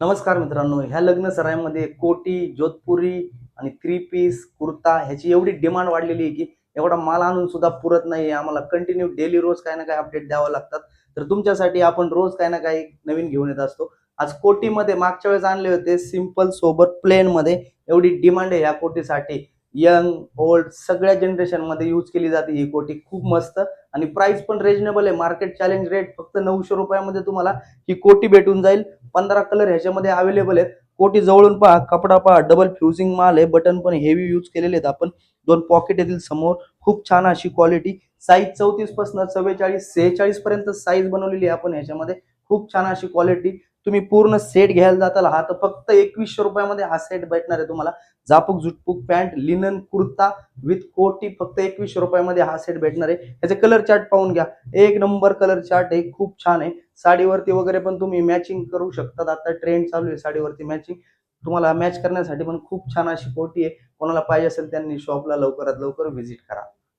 नमस्कार मित्रांनो, ह्या लग्न सराईमध्ये कोटी, जोधपुरी आणि थ्री पीस, कुर्ता ह्याची एवढी डिमांड वाढलेली आहे की एवढा माल आणून सुद्धा पुरत नाही. आम्हाला कंटिन्यू डेली रोज काही ना काही अपडेट द्यावं लागतात. तर तुमच्यासाठी आपण रोज काही ना काही नवीन घेऊन येत असतो. आज कोटीमध्ये मागच्या वेळेस आणले होते सिंपल सोबत प्लेनमध्ये. एवढी डिमांड आहे या कोटीसाठी. यंग, ओल्ड सगळ्या जनरेशनमध्ये यूज केली जाते ही कोटी. खूप मस्त आणि प्राइस पण रिजनेबल आहे. मार्केट चॅलेंज रेट फक्त 900 रुपयामध्ये तुम्हाला ही कोटी भेटून जाईल. 15 कलर ह्याच्यामध्ये अवेलेबल आहेत. कोटी जवळून पहा, कपडा पहा, डबल फ्युजिंग माल आहे. बटन पण हेवी यूज केलेले आहेत आपण. 2 पॉकेट येतील समोर. खूप छान अशी क्वालिटी. साईज 34 पासून 44, 46 पर्यंत साईज बनवलेली आहे आपण ह्याच्यामध्ये. खूप छान अशी क्वालिटी. तुम्ही पूर्ण सेट घ्यायला जाताल हा तर फक्त 2100 रुपयामध्ये हा सेट भेटणार आहे तुम्हाला. Zapuk झुटपूक pant, linen kurta with कोटी फक्त 2100 रुपयामध्ये हा सेट भेटणार आहे. ह्याचे कलर चार्ट पाहून घ्या. एक नंबर कलर चार्ट आहे. खूप छान आहे. साडीवरती वगैरे पण तुम्ही मॅचिंग करू शकता. आता ट्रेंड चालू आहे साडीवरती मॅचिंग. तुम्हाला मॅच करण्यासाठी पण खूप छान अशी कोटी आहे. कोणाला पाहिजे असेल त्यांनी शॉपला लवकरात लवकर व्हिजिट करा.